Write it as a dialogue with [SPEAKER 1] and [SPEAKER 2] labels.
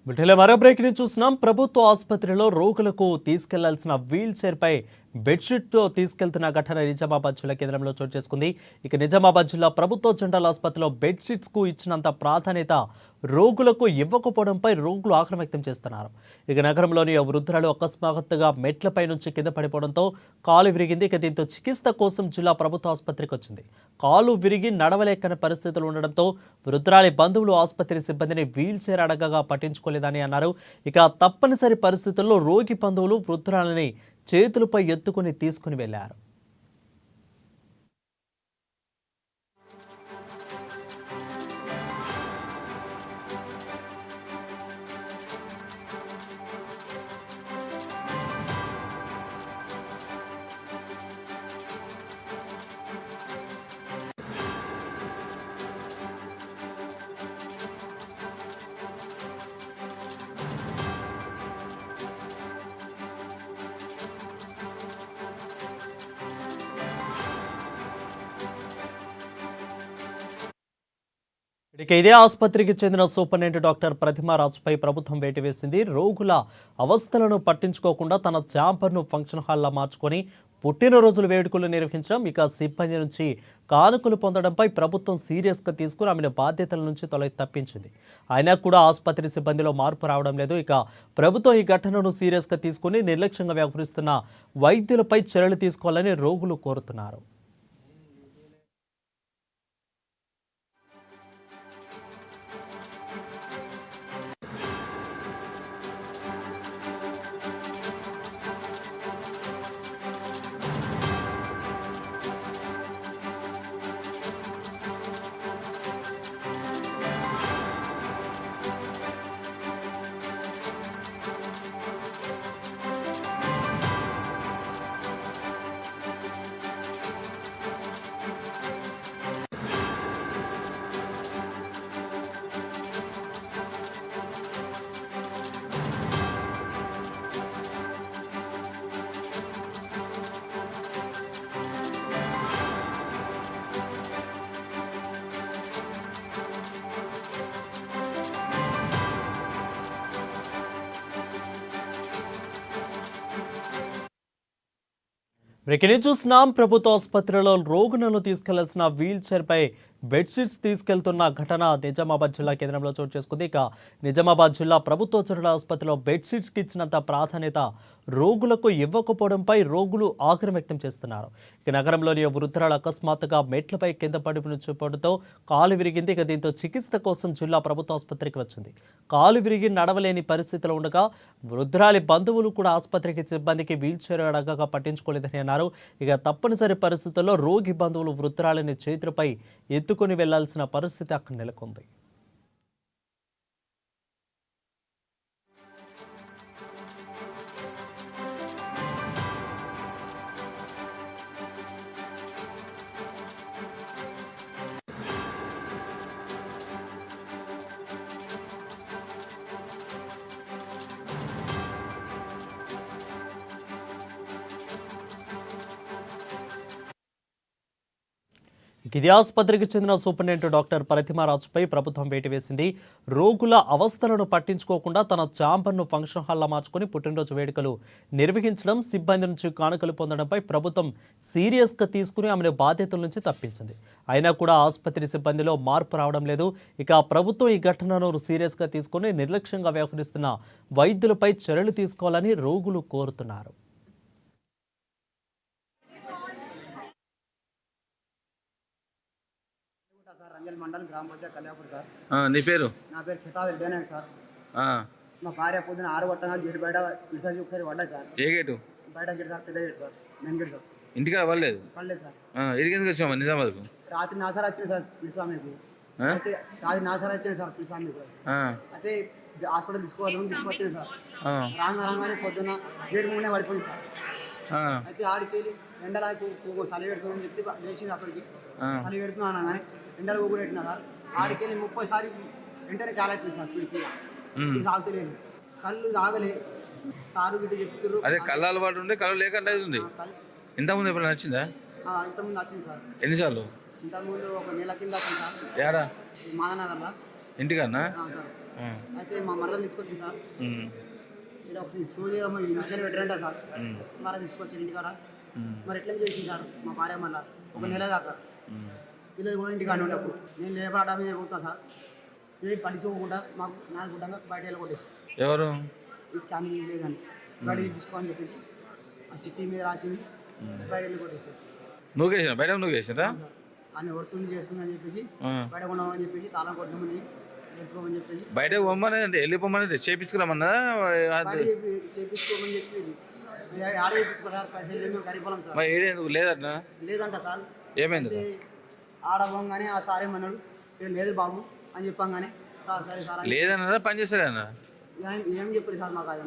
[SPEAKER 1] వీటిలో మరో బ్రేక్ ని చూస్తున్నాం. ప్రభుత్వ ఆసుపత్రిలో రోగులకు తీసుకెళ్లాల్సిన వీల్ చైర్ పై బెడ్షీట్ తో తీసుకెళ్తున్న ఘటన నిజామాబాద్ జిల్లా కేంద్రంలో చోటు చేసుకుంది. ఇక నిజామాబాద్ జిల్లా ప్రభుత్వ జనరల్ ఆసుపత్రిలో బెడ్షీట్స్ కు ఇచ్చినంత ప్రాధాన్యత రోగులకు ఇవ్వకపోవడంపై రోగులు ఆగ్రహం వ్యక్తం చేస్తున్నారు. ఇక నగరంలోని వృద్ధురాలు అకస్మాత్తుగా మెట్లపై నుంచి కింద పడిపోవడంతో కాలు విరిగింది. ఇక దీంతో చికిత్స కోసం జిల్లా ప్రభుత్వ ఆసుపత్రికి వచ్చింది. కాలు విరిగి నడవలేకని పరిస్థితులు ఉండడంతో వృద్ధురాలి బంధువులు ఆసుపత్రి సిబ్బందిని వీల్ చైర్ అడగగా పట్టించుకోలేదని అన్నారు. ఇక తప్పనిసరి పరిస్థితుల్లో రోగి బంధువులు వృద్ధురాలిని చేతులపై ఎత్తుకుని తీసుకుని వెళ్లారు. ఇక ఇదే ఆసుపత్రికి చెందిన సూపరింటెండెంట్ డాక్టర్ ప్రతిమా రాజుపై ప్రభుత్వం వేటు వేసింది. రోగుల అవస్థలను పట్టించుకోకుండా తన ఛాంబర్ను ఫంక్షన్ హాల్లా మార్చుకొని పుట్టినరోజుల వేడుకలు నిర్వహించడం, ఇక సిబ్బంది నుంచి కానుకలు పొందడంపై ప్రభుత్వం సీరియస్గా తీసుకుని ఆమెను బాధ్యతల నుంచి తప్పించింది. అయినా కూడా ఆసుపత్రి సిబ్బందిలో మార్పు రావడం లేదు. ఇక ప్రభుత్వం ఈ ఘటనను సీరియస్గా తీసుకుని నిర్లక్ష్యంగా వ్యవహరిస్తున్న వైద్యులపై చర్యలు తీసుకోవాలని రోగులు కోరుతున్నారు. బ్రేకింగ్ చూస్తున్నాం. ప్రభుత్వ ఆసుపత్రిలో రోగులను తీసుకెళ్లాల్సిన వీల్ చైర్ పై బెడ్షీట్స్ తీసుకెళ్తున్న ఘటన నిజామాబాద్ జిల్లా కేంద్రంలో చోటు చేసుకుంది. ఇక నిజామాబాద్ జిల్లా ప్రభుత్వ జనరల్ ఆసుపత్రిలో బెడ్షీట్స్కి ఇచ్చినంత ప్రాధాన్యత రోగులకు ఇవ్వకపోవడంపై రోగులు ఆగ్రహం వ్యక్తం చేస్తున్నారు. ఇక నగరంలోని వృద్ధురాలు అకస్మాత్తుగా మెట్లపై కింద పడిపోవడంతో కాలు విరిగింది. ఇక దీంతో చికిత్స కోసం జిల్లా ప్రభుత్వ ఆసుపత్రికి వచ్చింది. కాలు విరిగి నడవలేని పరిస్థితిలో ఉండగా వృద్ధురాలి బంధువులు కూడా ఆసుపత్రికి సిబ్బందికి వీల్ చైర్ అడగగా పట్టించుకోలేదని అన్నారు. ఇక తప్పనిసరి పరిస్థితుల్లో రోగి బంధువులు వృద్ధురాలిని చేతులపై ఎత్తుకొని వెళ్లాల్సిన పరిస్థితి అక్కడ నెలకొంది. ఇదే ఆసుపత్రికి చెందిన సూపరింటెండెంట్ డాక్టర్ ప్రతిమా రాజుపై ప్రభుత్వం వేటు వేసింది. రోగుల అవస్థలను పట్టించుకోకుండా తన ఛాంబర్ను ఫంక్షన్ హాల్లా మార్చుకొని పుట్టినరోజు వేడుకలు నిర్వహించడం, సిబ్బంది నుంచి కానుకలు పొందడంపై ప్రభుత్వం సీరియస్గా తీసుకుని ఆమెను బాధ్యతల నుంచి తప్పించింది. అయినా కూడా ఆసుపత్రి సిబ్బందిలో మార్పు రావడం లేదు. ఇక ప్రభుత్వం ఈ ఘటనను సీరియస్గా తీసుకుని నిర్లక్ష్యంగా వ్యవహరిస్తున్న వైద్యులపై చర్యలు తీసుకోవాలని రోగులు కోరుతున్నారు.
[SPEAKER 2] రంజల్ మండలం గ్రామ పంచాయతీ కళ్యాణపూర్ సార్.
[SPEAKER 3] నీ పేరు?
[SPEAKER 2] నా పేరు ఖితాద్ రెడ్డి సార్. మా భార్య పొద్దున 6 గంటల గేట్ బయట పిలిచాసి ఒకసారి పడ్డా సార్.
[SPEAKER 3] ఏ గేటు?
[SPEAKER 2] బయట గేట్ సార్, పెద్ద gate sir, main gate sir.
[SPEAKER 3] ఇంటికి పడలేదు?
[SPEAKER 2] పడలేదు సార్.
[SPEAKER 3] ఇడికి ఎందుకు వచ్చామా నిజామాబాద్కు?
[SPEAKER 2] రాత్రి నాసార్ వచ్చింది సార్ పిలిచామీకు. అయితే రాత్రి నాసార్ వచ్చింది సార్ పిలిచామీకు. అయితే హాస్పిటల్ తీసుకొచ్చింది సార్. రాగానే పొద్దున్న గేట్ ముందే పడిపోయింది సార్. అయితే ఆడికి వెళ్ళి ఎండలాకి చలి పెడుతుందని చెప్పి లేచింది. అక్కడికి చలి పెడుతున్నాను కానీ ఎండలు ఊగురు పెట్టినా సార్. ఆడికెళ్ళి 30 సారి వెంటనే చాలా అవుతుంది సార్. పిలిచి తాగుతలేదు, కళ్ళు తాగలే సారు గిట్ట చెప్తున్నారు.
[SPEAKER 3] అదే కళ్ళు అలవాటు ఉండే కళ్ళు లేకుండా ఉంది. ఇంతకుముందు ఎప్పుడైనా నచ్చిందా?
[SPEAKER 2] ఇంతకుముందు వచ్చింది సార్.
[SPEAKER 3] ఎన్నిసార్లు?
[SPEAKER 2] ఇంతకుముందు 1 నెల కింద వచ్చింది సార్.
[SPEAKER 3] ఏడా?
[SPEAKER 2] మాదనగర్లో.
[SPEAKER 3] ఇంటికన్నా
[SPEAKER 2] సార్ అయితే మా మరదలు తీసుకొచ్చింది సార్. ఇక్కడ ఒక సూర్య ఇంజక్షన్ పెట్టారంట సార్. మరి తీసుకొచ్చి ఇంటికాడ మరి ఎట్లా చేసింది సార్ మా భార్య మళ్ళీ ఒక నెల దాకా పిల్లలు కూడా ఇంటికాడ ఉండే అప్పుడు నేను లేబర్ మీద పోతా సార్. నేను పట్టించుకోకుండా మాకు 4 గుడ్డంగా బయట వెళ్ళి కొట్టేసి
[SPEAKER 3] ఎవరు
[SPEAKER 2] ఈ స్కానింగ్ లేదని బయట తీసుకోని చెప్పేసి ఆ చిట్టి మీద రాసింది బయట వెళ్ళి కొట్టేసి
[SPEAKER 3] నువ్వు వేసిన బయట నువ్వు వేసినరా
[SPEAKER 2] అని వర్తుంది చేస్తుందని చెప్పేసి బయట ఉండమని చెప్పేసి తాళం కొట్టమని పెట్టుకోమని చెప్పేసి
[SPEAKER 3] బయట పొమ్మని అంటే వెళ్ళిపోమని చేపించుకురామన్నా
[SPEAKER 2] చేపించుకోమని చెప్పి ఆడ చేయించుకోవడానికి పైసలు లేవు మేము గరిపోలేం సార్.
[SPEAKER 3] మరి ఏడేందుకు లేదట
[SPEAKER 2] లేదంట సార్.
[SPEAKER 3] ఏమైంది
[SPEAKER 2] అయితే ఆడ పోగానే ఆ సార్ ఏమన్నాడు లేదు బాబు అని చెప్పంగానే సార్ సరే సార్
[SPEAKER 3] లేదన్నారా పని చేస్తాడన్నా
[SPEAKER 2] ఏం చెప్పారు సార్ మాకు అది